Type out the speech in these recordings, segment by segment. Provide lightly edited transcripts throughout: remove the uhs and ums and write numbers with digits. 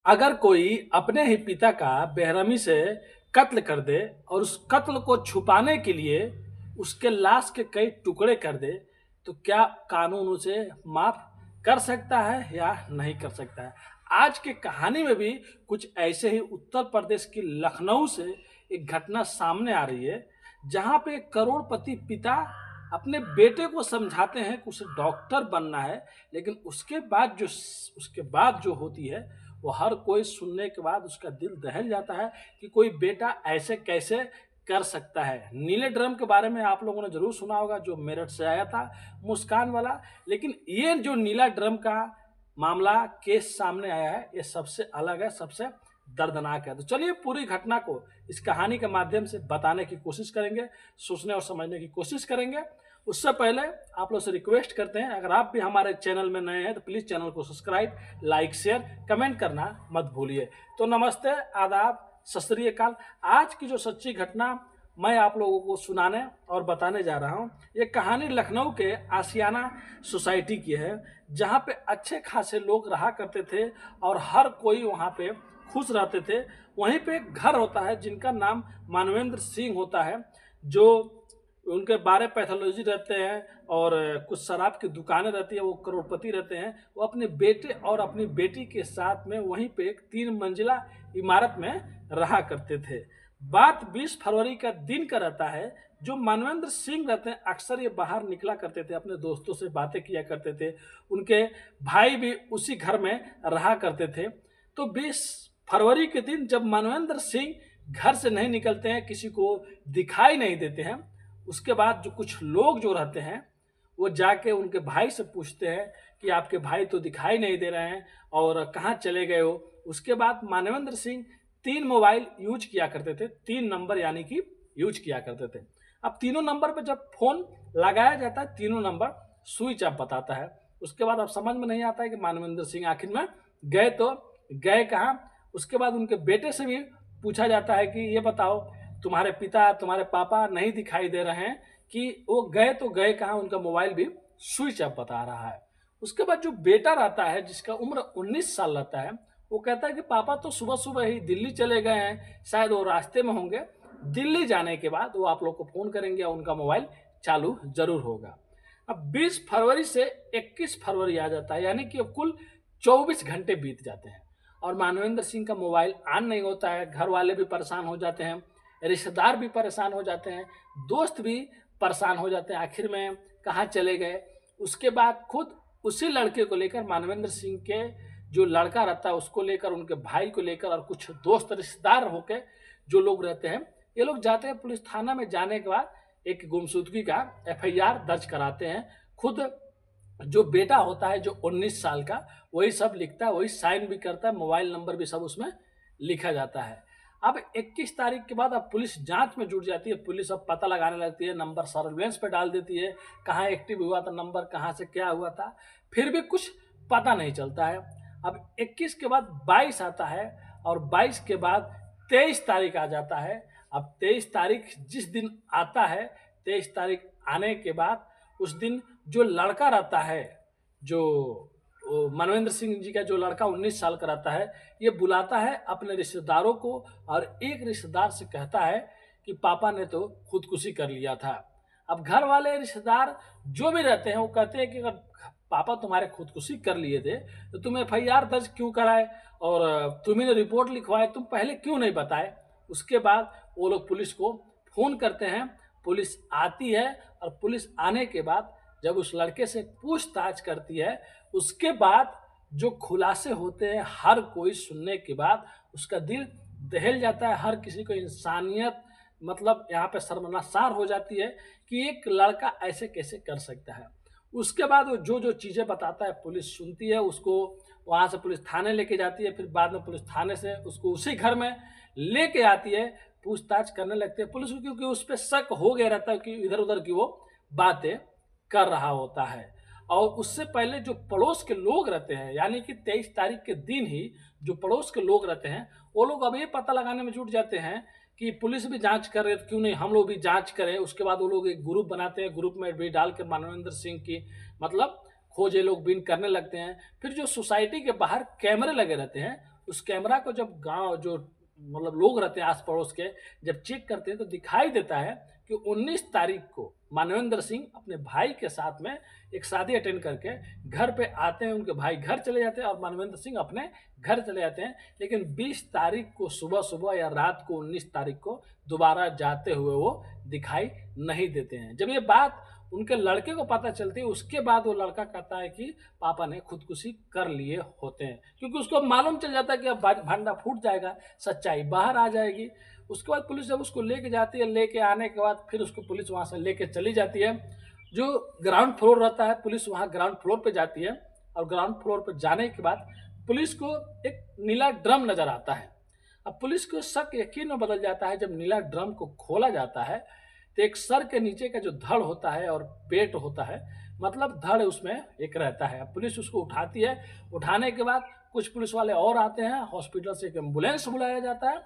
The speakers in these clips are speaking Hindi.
अगर कोई अपने ही पिता का बेरहमी से कत्ल कर दे और उस कत्ल को छुपाने के लिए उसके लाश के कई टुकड़े कर दे, तो क्या कानून उसे माफ कर सकता है या नहीं कर सकता है। आज की कहानी में भी कुछ ऐसे ही उत्तर प्रदेश की लखनऊ से एक घटना सामने आ रही है, जहां पे एक करोड़पति पिता अपने बेटे को समझाते हैं कि उसे डॉक्टर बनना है, लेकिन उसके बाद जो होती है वो हर कोई सुनने के बाद उसका दिल दहल जाता है कि कोई बेटा ऐसे कैसे कर सकता है। नीले ड्रम के बारे में आप लोगों ने जरूर सुना होगा, जो मेरठ से आया था, मुस्कान वाला। लेकिन ये जो नीला ड्रम का मामला केस सामने आया है, ये सबसे अलग है, सबसे दर्दनाक है। तो चलिए पूरी घटना को इस कहानी के माध्यम से बताने की कोशिश करेंगे, सोचने और समझने की कोशिश करेंगे। उससे पहले आप लोग से रिक्वेस्ट करते हैं, अगर आप भी हमारे चैनल में नए हैं तो प्लीज़ चैनल को सब्सक्राइब, लाइक, शेयर, कमेंट करना मत भूलिए। तो नमस्ते, आदाब, सत श्री अकाल। आज की जो सच्ची घटना मैं आप लोगों को सुनाने और बताने जा रहा हूँ, ये कहानी लखनऊ के आशियाना सोसाइटी की है, जहाँ पे अच्छे खासे लोग रहा करते थे और हर कोई वहाँ पे खुश रहते थे। वहीं पे एक घर होता है जिनका नाम मानवेंद्र सिंह होता है, जो उनके 12 पैथोलॉजी रहते हैं और कुछ शराब की दुकानें रहती है। वो करोड़पति रहते हैं। वो अपने बेटे और अपनी बेटी के साथ में वहीं पे एक 3 मंजिला इमारत में रहा करते थे। बात 20 फरवरी का दिन का रहता है। जो मानवेंद्र सिंह रहते हैं, अक्सर ये बाहर निकला करते थे, अपने दोस्तों से बातें किया करते थे। उनके भाई भी उसी घर में रहा करते थे। तो 20 फरवरी के दिन जब मानवेंद्र सिंह घर से नहीं निकलते हैं, किसी को दिखाई नहीं देते हैं, उसके बाद जो कुछ लोग जो रहते हैं वो जाके उनके भाई से पूछते हैं कि आपके भाई तो दिखाई नहीं दे रहे हैं और कहाँ चले गए हो। उसके बाद मानवेंद्र सिंह 3 मोबाइल यूज किया करते थे, 3 नंबर यानी कि यूज किया करते थे। अब तीनों नंबर पे जब फोन लगाया जाता है, तीनों नंबर स्विच ऑफ बताता है। उसके बाद अब समझ में नहीं आता है कि मानवेंद्र सिंह आखिर में गए तो गए कहाँ। उसके बाद उनके बेटे से भी पूछा जाता है कि ये बताओ, तुम्हारे पिता, तुम्हारे पापा नहीं दिखाई दे रहे हैं, कि वो गए तो गए कहाँ। उनका मोबाइल भी स्विच ऑफ बता रहा है। उसके बाद जो बेटा रहता है, जिसका उम्र 19 साल रहता है, वो कहता है कि पापा तो सुबह सुबह ही दिल्ली चले गए हैं, शायद वो रास्ते में होंगे। दिल्ली जाने के बाद वो आप लोग को फोन करेंगे और उनका मोबाइल चालू जरूर होगा। अब 20 फरवरी से 21 फरवरी आ जाता है, यानी कि कुल 24 घंटे बीत जाते हैं और मानवेंद्र सिंह का मोबाइल ऑन नहीं होता है। घर वाले भी परेशान हो जाते हैं, रिश्तेदार भी परेशान हो जाते हैं, दोस्त भी परेशान हो जाते हैं, आखिर में कहाँ चले गए। उसके बाद खुद उसी लड़के को लेकर, मानवेंद्र सिंह के जो लड़का रहता है उसको लेकर, उनके भाई को लेकर और कुछ दोस्त रिश्तेदार होकर जो लोग रहते हैं, ये लोग जाते हैं पुलिस थाना में। जाने के बाद एक गुमशुदगी का FIR दर्ज कराते हैं। खुद जो बेटा होता है, जो 19 साल का, वही सब लिखता है, वही साइन भी करता है, मोबाइल नंबर भी सब उसमें लिखा जाता है। अब 21 तारीख के बाद अब पुलिस जांच में जुट जाती है। पुलिस अब पता लगाने लगती है, नंबर सर्वेलेंस पे डाल देती है, कहाँ एक्टिव हुआ था नंबर, कहाँ से क्या हुआ था, फिर भी कुछ पता नहीं चलता है। अब 21 के बाद 22 आता है और 22 के बाद 23 तारीख आ जाता है। अब 23 तारीख जिस दिन आता है, 23 तारीख आने के बाद उस दिन जो लड़का रहता है, जो मनवेंद्र सिंह जी का जो लड़का 19 साल का रहता है, ये बुलाता है अपने रिश्तेदारों को और एक रिश्तेदार से कहता है कि पापा ने तो खुदकुशी कर लिया था। अब घर वाले रिश्तेदार जो भी रहते हैं वो कहते हैं कि अगर पापा तुम्हारे खुदकुशी कर लिए थे तो तुम FIR दर्ज क्यों कराए और तुम्ही ने रिपोर्ट लिखवाए, तुम पहले क्यों नहीं बताए। उसके बाद वो लोग पुलिस को फोन करते हैं, पुलिस आती है और पुलिस आने के बाद जब उस लड़के से पूछताछ करती है, उसके बाद जो खुलासे होते हैं, हर कोई सुनने के बाद उसका दिल दहल जाता है। हर किसी को इंसानियत मतलब यहाँ पे शर्मसार हो जाती है कि एक लड़का ऐसे कैसे कर सकता है। उसके बाद वो जो जो चीज़ें बताता है पुलिस सुनती है, उसको वहाँ से पुलिस थाने लेके जाती है, फिर बाद में पुलिस थाने से उसको उसी घर में लेके आती है, पूछताछ करने लगती है पुलिस को, क्योंकि उस पर शक हो गया रहता है कि इधर उधर की वो बातें कर रहा होता है। और उससे पहले जो पड़ोस के लोग रहते हैं, यानी कि 23 तारीख के दिन ही जो पड़ोस के लोग रहते हैं, वो लोग अब ये पता लगाने में जुट जाते हैं कि पुलिस भी जांच कर रहे हैं तो क्यों नहीं हम लोग भी जांच करें। उसके बाद वो लोग एक ग्रुप बनाते हैं, ग्रुप में भी डाल के मानवेंद्र सिंह की मतलब खोज ये लोग बीन करने लगते हैं। फिर जो सोसाइटी के बाहर कैमरे लगे रहते हैं, उस कैमरा को जब गाँव जो मतलब लोग रहते हैं आस पड़ोस के, जब चेक करते हैं तो दिखाई देता है कि 19 तारीख को मानवेंद्र सिंह अपने भाई के साथ में एक शादी अटेंड करके घर पे आते हैं। उनके भाई घर चले जाते हैं और मानवेंद्र सिंह अपने घर चले जाते हैं। लेकिन 20 तारीख को सुबह सुबह या रात को 19 तारीख को दोबारा जाते हुए वो दिखाई नहीं देते हैं। जब ये बात उनके लड़के को पता चलती है, उसके बाद वो लड़का कहता है कि पापा ने खुदकुशी कर लिए होते हैं, क्योंकि उसको मालूम चल जाता है कि अब भांडा फूट जाएगा, सच्चाई बाहर आ जाएगी। उसके बाद पुलिस जब उसको लेके जाती है, लेके आने के बाद फिर उसको पुलिस वहाँ से लेके चली जाती है। जो ग्राउंड फ्लोर रहता है, पुलिस वहाँ ग्राउंड फ्लोर पे जाती है और ग्राउंड फ्लोर पे जाने के बाद पुलिस को एक नीला ड्रम नजर आता है। अब पुलिस को शक यकीन में बदल जाता है। जब नीला ड्रम को खोला जाता है तो एक सर के नीचे का जो धड़ होता है और पेट होता है, मतलब धड़ उसमें एक रहता है। अब पुलिस उसको उठाती है। उठाने के बाद कुछ पुलिस वाले और आते हैं, हॉस्पिटल से एक एम्बुलेंस बुलाया जाता है।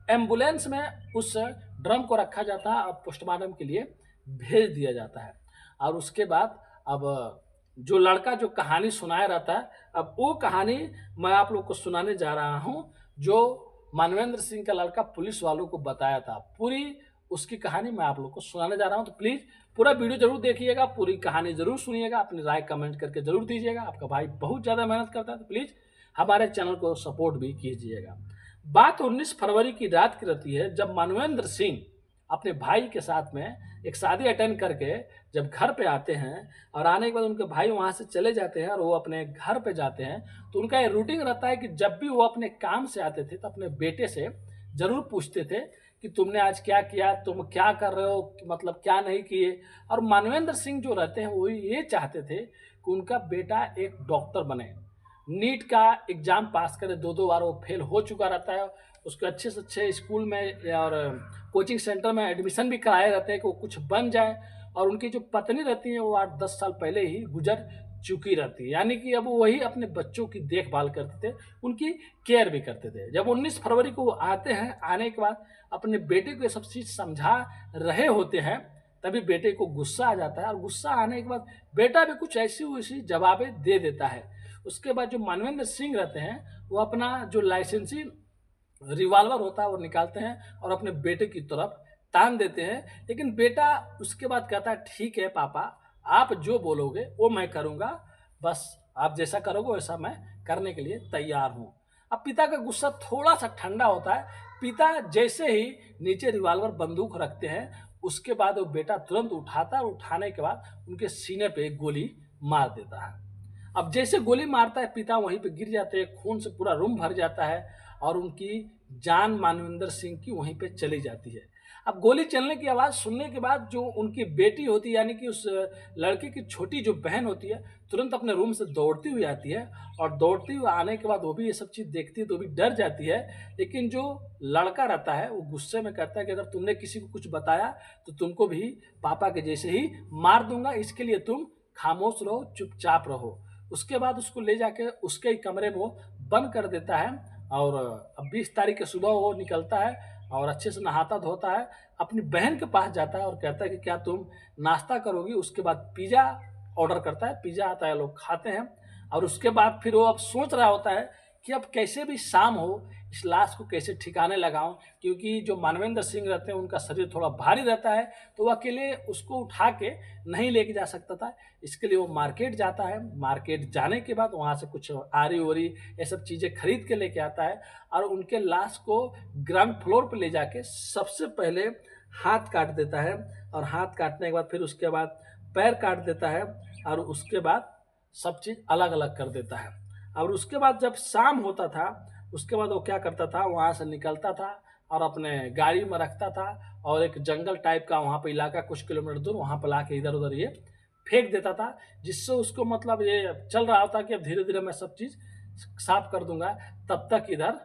एम्बुलेंस में उस ड्रम को रखा जाता है और पोस्टमार्टम के लिए भेज दिया जाता है। और उसके बाद अब जो लड़का जो कहानी सुनाया रहता है, अब वो कहानी मैं आप लोग को सुनाने जा रहा हूँ, जो मानवेंद्र सिंह का लड़का पुलिस वालों को बताया था। पूरी उसकी कहानी मैं आप लोग को सुनाने जा रहा हूँ, तो प्लीज़ पूरा वीडियो जरूर देखिएगा, पूरी कहानी जरूर सुनिएगा, अपनी राय कमेंट करके जरूर दीजिएगा। आपका भाई बहुत ज़्यादा मेहनत करता है, तो प्लीज़ हमारे चैनल को सपोर्ट भी कीजिएगा। बात 19 फरवरी की रात की रहती है, जब मानवेंद्र सिंह अपने भाई के साथ में एक शादी अटेंड करके जब घर पे आते हैं और आने के बाद उनके भाई वहाँ से चले जाते हैं और वो अपने घर पे जाते हैं, तो उनका ये रूटीन रहता है कि जब भी वो अपने काम से आते थे तो अपने बेटे से ज़रूर पूछते थे कि तुमने आज क्या किया, तुम क्या कर रहे हो, मतलब क्या नहीं किए। और मानवेंद्र सिंह जो रहते हैं वो ये चाहते थे कि उनका बेटा एक डॉक्टर बने, नीट का एग्ज़ाम पास करे। दो दो बार वो फेल हो चुका रहता है। उसको अच्छे से अच्छे स्कूल में और कोचिंग सेंटर में एडमिशन भी कराए रहते हैं कि वो कुछ बन जाए। और उनकी जो पत्नी रहती है वो 8-10 साल पहले ही गुजर चुकी रहती है, यानी कि अब वही अपने बच्चों की देखभाल करते थे, उनकी केयर भी करते थे। जब 19 फरवरी को वो आते हैं, आने के बाद अपने बेटे को ये सब चीज़ समझा रहे होते हैं, तभी बेटे को गुस्सा आ जाता है। और गुस्सा आने के बाद बेटा भी कुछ ऐसी वैसी जवाबें दे देता है। उसके बाद जो मानवेंद्र सिंह रहते हैं वो अपना जो लाइसेंसी रिवॉल्वर होता है वो निकालते हैं और अपने बेटे की तरफ तान देते हैं। लेकिन बेटा उसके बाद कहता है, ठीक है पापा, आप जो बोलोगे वो मैं करूँगा, बस आप जैसा करोगे वैसा मैं करने के लिए तैयार हूँ। अब पिता का गुस्सा थोड़ा सा ठंडा होता है। पिता जैसे ही नीचे रिवॉल्वर बंदूक रखते हैं, उसके बाद वो बेटा तुरंत उठाता है और उठाने के बाद उनके सीने पे एक गोली मार देता है। अब जैसे गोली मारता है, पिता वहीं पे गिर जाते हैं, खून से पूरा रूम भर जाता है और उनकी जान मानवेंद्र सिंह की वहीं पे चली जाती है। अब गोली चलने की आवाज़ सुनने के बाद जो उनकी बेटी होती है, यानी कि उस लड़के की छोटी जो बहन होती है, तुरंत अपने रूम से दौड़ती हुई आती है। और दौड़ती हुई आने के बाद वो भी ये सब चीज़ देखती है तो भी डर जाती है। लेकिन जो लड़का रहता है वो गुस्से में कहता है कि अगर तुमने किसी को कुछ बताया तो तुमको भी पापा के जैसे ही मार दूंगा, इसके लिए तुम खामोश रहो, चुपचाप रहो। उसके बाद उसको ले जाके उसके ही कमरे में वो बंद कर देता है। और अब 20 तारीख की सुबह वो निकलता है और अच्छे से नहाता धोता है, अपनी बहन के पास जाता है और कहता है कि क्या तुम नाश्ता करोगी। उसके बाद पिज़्ज़ा ऑर्डर करता है, पिज़्ज़ा आता है, लोग खाते हैं। और उसके बाद फिर वो अब सोच रहा होता है कि अब कैसे भी शाम हो, इस लाश को कैसे ठिकाने लगाऊं, क्योंकि जो मानवेंद्र सिंह रहते हैं उनका शरीर थोड़ा भारी रहता है, तो वो अकेले उसको उठा के नहीं लेके जा सकता था। इसके लिए वो मार्केट जाता है। मार्केट जाने के बाद वहाँ से कुछ आरी वरी ये सब चीज़ें खरीद के लेके आता है और उनके लाश को ग्राउंड फ्लोर पर ले जाके सबसे पहले हाथ काट देता है। और हाथ काटने के बाद फिर उसके बाद पैर काट देता है और उसके बाद सब चीज़ अलग अलग कर देता है। और उसके बाद जब शाम होता था, उसके बाद वो क्या करता था, वहाँ से निकलता था और अपने गाड़ी में रखता था और एक जंगल टाइप का वहाँ पे इलाका कुछ किलोमीटर दूर, वहाँ पर ला के इधर उधर ये फेंक देता था, जिससे उसको मतलब ये चल रहा था कि अब धीरे धीरे मैं सब चीज़ साफ कर दूंगा। तब तक इधर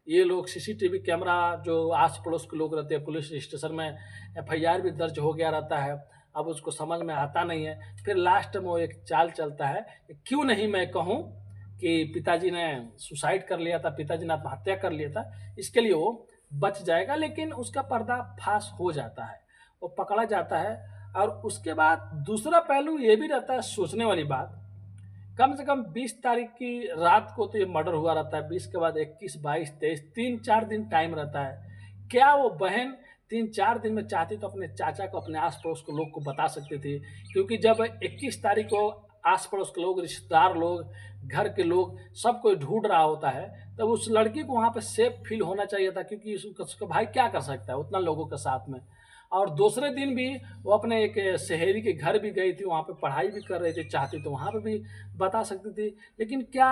ये लोग सीसीटीवी कैमरा जो आस पड़ोस के लोग रहते हैं, पुलिस स्टेशन में एफआईआर भी दर्ज हो गया रहता है। अब उसको समझ में आता नहीं है। फिर लास्ट में वो एक चाल चलता है, क्यों नहीं मैं कहूँ कि पिताजी ने सुसाइड कर लिया था, पिताजी ने आत्महत्या कर लिया था, इसके लिए वो बच जाएगा। लेकिन उसका पर्दाफाश हो जाता है, वो पकड़ा जाता है। और उसके बाद दूसरा पहलू ये भी रहता है सोचने वाली बात कम से कम 20 तारीख की रात को तो ये मर्डर हुआ रहता है, 20 के बाद 21, 22, 23, 3-4 दिन टाइम रहता है। क्या वो बहन 3-4 दिन में चाहती तो अपने चाचा को, अपने आस-पड़ोस के लोग को बता सकती थी? क्योंकि जब 21 तारीख को आस-पड़ोस के लोग, रिश्तेदार लोग, घर के लोग सब कोई ढूँढ रहा होता है, तब उस लड़की को वहाँ पे सेफ फ़ील होना चाहिए था, क्योंकि उसका भाई क्या कर सकता है उतना लोगों के साथ में। और दूसरे दिन भी वो अपने एक सहेली के घर भी गई थी, वहाँ पे पढ़ाई भी कर रही थी, चाहती तो वहाँ पे भी बता सकती थी। लेकिन क्या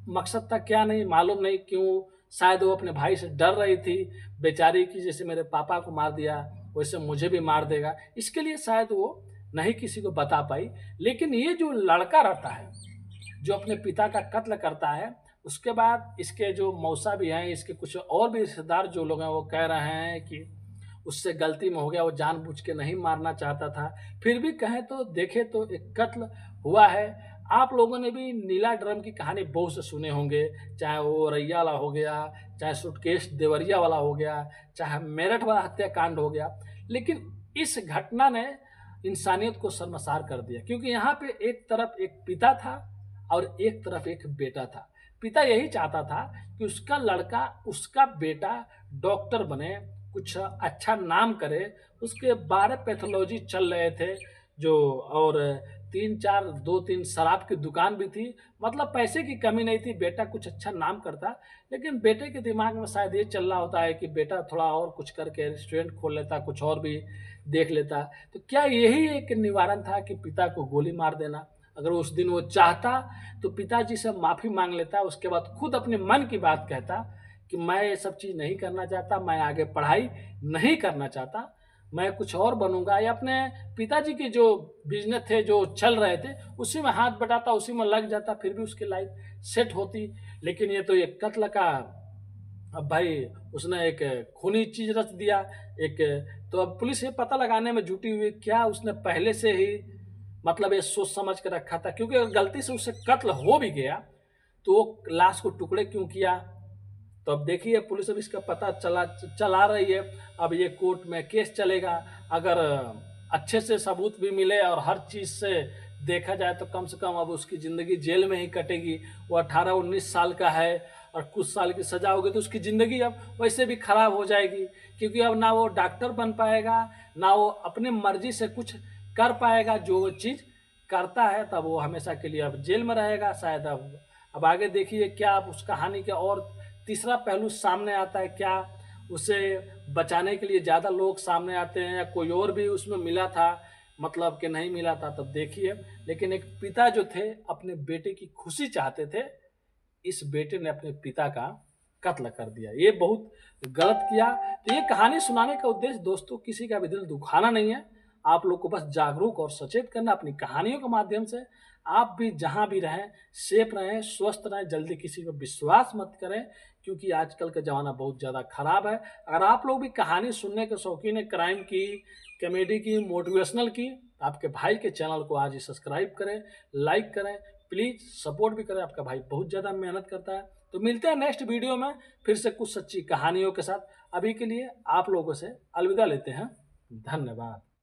मकसद था क्या नहीं मालूम नहीं क्यों, शायद वो अपने भाई से डर रही थी बेचारी कि जैसे मेरे पापा को मार दिया, वैसे मुझे भी मार देगा। इसके लिए शायद वो नहीं किसी को बता पाई। लेकिन ये जो लड़का रहता है, जो अपने पिता का कत्ल करता है, उसके बाद इसके जो मौसा भी हैं, इसके कुछ और भी रिश्तेदार जो लोग हैं, वो कह रहे हैं कि उससे गलती में हो गया, वो जानबूझ के नहीं मारना चाहता था। फिर भी कहें तो देखें तो एक कत्ल हुआ है। आप लोगों ने भी नीला ड्रम की कहानी बहुत से सुने होंगे, चाहे वो औरैया वाला हो गया, चाहे सूटकेस देवरिया वाला हो गया, चाहे मेरठ वाला हत्याकांड हो गया। लेकिन इस घटना ने इंसानियत को शर्मसार कर दिया, क्योंकि यहाँ पे एक तरफ एक पिता था और एक तरफ एक बेटा था। पिता यही चाहता था कि उसका लड़का, उसका बेटा डॉक्टर बने, कुछ अच्छा नाम करे। उसके 12 पैथोलॉजी चल रहे थे जो, और 3-4 2-3 शराब की दुकान भी थी। मतलब पैसे की कमी नहीं थी, बेटा कुछ अच्छा नाम करता। लेकिन बेटे के दिमाग में शायद ये चल रहा होता है कि बेटा थोड़ा और कुछ करके रेस्टोरेंट खोल लेता, कुछ और भी देख लेता। तो क्या यही एक निवारण था कि पिता को गोली मार देना? अगर उस दिन वो चाहता तो पिताजी से माफ़ी माँग लेता, उसके बाद खुद अपने मन की बात कहता कि मैं ये सब चीज़ नहीं करना चाहता, मैं आगे पढ़ाई नहीं करना चाहता, मैं कुछ और बनूँगा, या अपने पिताजी के जो बिज़नेस थे, जो चल रहे थे, उसी में हाथ बटाता, उसी में लग जाता, फिर भी उसकी लाइफ़ सेट होती। लेकिन ये तो एक कत्ल का, अब भाई उसने एक खूनी चीज़ रच दिया। एक, तो अब पुलिस ये पता लगाने में जुटी हुई है, क्या उसने पहले से ही मतलब ये सोच समझ के रखा था? क्योंकि अगर गलती से उससे कत्ल हो भी गया, तो वो लाश को टुकड़े क्यों किया? तो अब देखिए पुलिस अब इसका पता चला रही है। अब ये कोर्ट में केस चलेगा। अगर अच्छे से सबूत भी मिले और हर चीज़ से देखा जाए तो कम से कम अब उसकी ज़िंदगी जेल में ही कटेगी। वो 18-19 साल का है और कुछ साल की सज़ा होगी, तो उसकी ज़िंदगी अब वैसे भी खराब हो जाएगी, क्योंकि अब ना वो डॉक्टर बन पाएगा, ना वो अपनी मर्ज़ी से कुछ कर पाएगा। जो वो चीज़ करता है तब वो हमेशा के लिए अब जेल में रहेगा शायद। अब आगे देखिए क्या अब उस कहानी के और तीसरा पहलू सामने आता है। क्या उसे बचाने के लिए ज़्यादा लोग सामने आते हैं, या कोई और भी उसमें मिला था, मतलब कि नहीं मिला था, तब देखिए। लेकिन एक पिता जो थे अपने बेटे की खुशी चाहते थे, इस बेटे ने अपने पिता का कत्ल कर दिया, ये बहुत गलत किया। तो ये कहानी सुनाने का उद्देश्य दोस्तों किसी का भी दिल दुखाना नहीं है, आप लोग को बस जागरूक और सचेत करना अपनी कहानियों के माध्यम से। आप भी जहाँ भी रहें सेफ रहें, स्वस्थ रहें, जल्दी किसी पर विश्वास मत करें, क्योंकि आजकल का ज़माना बहुत ज़्यादा खराब है। अगर आप लोग भी कहानी सुनने के शौकीन हैं, क्राइम की, कॉमेडी की, मोटिवेशनल की, आपके भाई के चैनल को आज ही सब्सक्राइब करें, लाइक करें, प्लीज़ सपोर्ट भी करें। आपका भाई बहुत ज़्यादा मेहनत करता है। तो मिलते हैं नेक्स्ट वीडियो में फिर से कुछ सच्ची कहानियों के साथ। अभी के लिए आप लोगों से अलविदा लेते हैं। धन्यवाद।